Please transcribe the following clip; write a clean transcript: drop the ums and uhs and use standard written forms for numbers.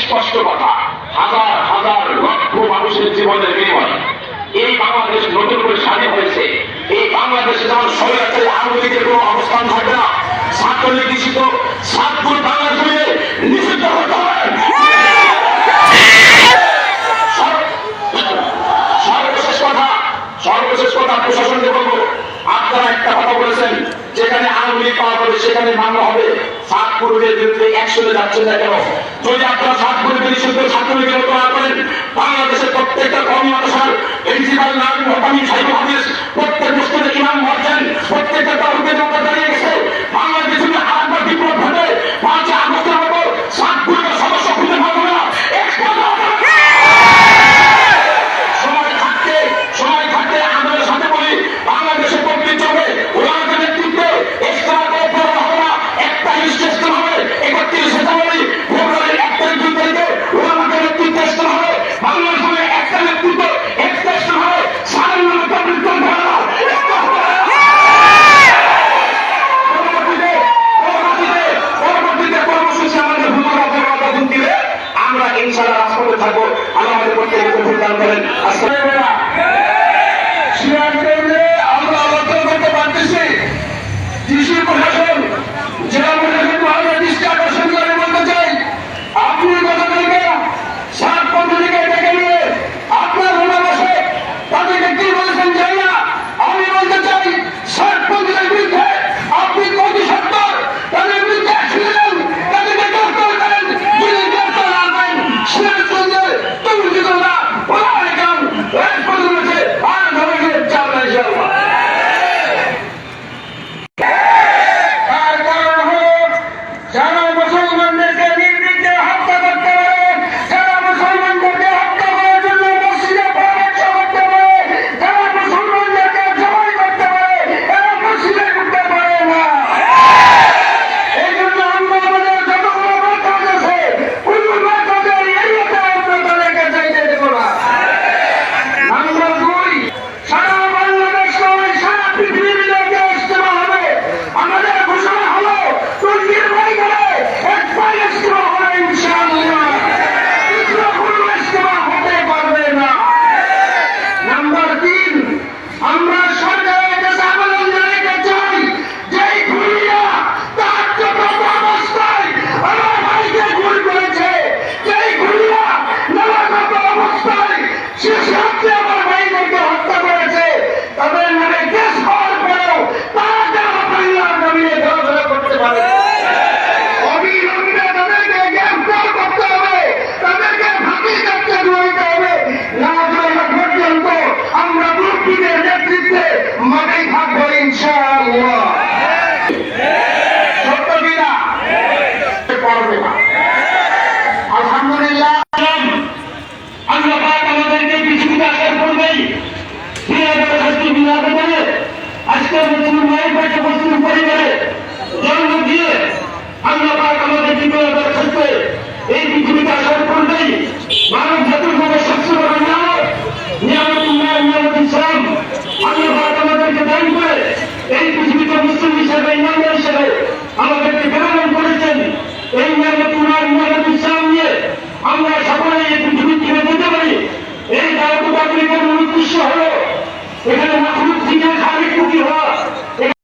স্পষ্ট কথা, হাজার হাজার লক্ষ মানুষের জীবনের বিনিময়ে এই বাংলাদেশ নতুন করে স্বাধীন হয়েছে। এই বাংলাদেশে যেমন স্বৈরাচারী আওয়ামী লীগের কোন অবস্থান থাকবে না, ছাত্রলীগ নিষিদ্ধ, ছাত্র বাংলা জুড়ে নিষিদ্ধ হতে হবে। সর্বশেষ কথা প্রশাসনকে বলবো, আপনারা একটা কথা বলেছেন যেখানে আওয়ামী লীগ পাওয়া যাবে সেখানে মামলা হবে। ছাত্রলীগের বিরুদ্ধে একশনে যাচ্ছেন না কেন? যদি আপনারা ছাত্রলীগের নিষিদ্ধ ছাত্রলীগের মতো না করেন, বাংলাদেশের প্রত্যেকটা কর্মী মাদ্রাসার প্রিন্সিপাল নাম হকামি সাহেব হাদিস প্রত্যেক মসজিদে ইমাম হচ্ছেন, প্রত্যেকটা তরুণদের মতো দাঁড়িয়ে গেছে। বাংলাদেশে আরেকবার বিপ্লব ঘটে 5 আগস্টের মতো ছাত্রলীগের সদস্য খুঁজে পাবো না। সময় থাকতে আন্দোলনের সাথে বলি, বাংলাদেশের প্রকৃতি চলবে ওলামাদের নেতৃত্বে একটা স্টেশন হবে 31 জানুয়ারি, ফেব্রুয়ারির 1 তারিখ 2 তারিখে ওলামাদের নেতৃত্বে স্টেশন হবে। বাংলাদেশের একটা নেতৃত্ব স্টেশন হবে পরবর্তীতে কর্মসূচি আমাদের দিলে আমরা ইনশাআল্লাহ রাজপথে থাকবো। আল্লাহ আমাদের প্রত্যেককে কবুল দান করেন। আমরা আলোচনা করতে পারতেছি কৃষি প্রশাসন জেলা প্রশাসন মহোদয় দৃষ্টি আকর্ষণ করে বলতে চাই, আপনি গতকালকে 7 পদ্ধতিকে ডেকে নিয়ে আপনার বসে তাদেরকে কি বলেছেন জানি না। আমি বলতে চাই 7 পদ্ধতির বিরুদ্ধে আপনি কত সত্তর তাদের বিরুদ্ধে ছিলেন, তাদেরকে গ্রেফতার করেন। যদি গ্রেফতার না করেন সিরাজগঞ্জের তুমি যদি না বলা রেখান রাজপথ রয়েছে আর ধরে চাল না ইনশাআল্লাহ। যারা মুসলমানদেরকে নির্বিঘ্নে হত্যা করতে পারে, যারা মুসলমানদেরকে হত্যা করার জন্য মসজিদে পরামর্শ করতে পারে, যারা মুসলমানদেরকে জবাই করতে পারে, এরা মসজিদে ঢুকতে পারে না। এই জন্য আমরা আমাদের যতগুলো মার্কাজ আছে ওই মার্কাজের এরিয়াতে আমরা তাদেরকে চাইতে দেব না। নাম্বার 2, সারা বাংলাদেশ নয় সারা পৃথিবীর লোকে ইজতেমা হবে। আমাদের ঘোষণা হলো তুর্কির বাইরে একবার ইজতেমা হবে ইনশাআল্লাহ, দ্বিতীয় কোনো ইজতেমা হতে পারবে না। নাম্বার 3, আমরা সরকারের কাছে আবেদন জানাতে চাই যে খুনিরা তার যত অবস্থায় আমার ভাইকে খুন করেছে, যে খুনিরা নানাগত অবস্থায় শেষ রাত্রে আমার ভাইদেরকে হত্যা করেছে, তাদের নামে কেস হওয়ার পরেও তারা যেন বাংলার জমিনে ঘোরাফেরা করতে পারে। অবিলম্বে তাদেরকে গ্রেফতার করতে হবে, তাদেরকে ফাঁসি কাটতে দিতে হবে। না যাওয়া পর্যন্ত আমরা মুক্তিদের নেতৃত্বে মাঠে থাকবো ইনশাআল্লাহ। সত্য কিনা? পারবে না। আলহামদুলিল্লাহ আল্লাহ পাক আমাদেরকে পৃথিবীতে আসার পূর্বেই আজকে মুসলিম মায়ের পেটে মুসলিম পরিবারে জন্ম দিয়ে আল্লাহ পাক আমাদের জীবনের ক্ষেত্রে এই পৃথিবীতে আসার পূর্বেই মানব জাতির মধ্যে সবচেয়ে বড় নিয়ামত ইসলাম আল্লাহ পাক আমাদেরকে দান করে এই পৃথিবীতে মুসলিম হিসেবে ইমানদার হিসেবে আমাদেরকে প্রেরণ করেছেন। এই নিয়ামত ইসলাম নিয়ে আমরা সকলে এই পৃথিবী থেকে যেতে পারি। এই দাওয়াত তাবলীগের মূল উদ্দেশ্য হলো এখানে মাখলুক থেকে খালিক মুখী হওয়া।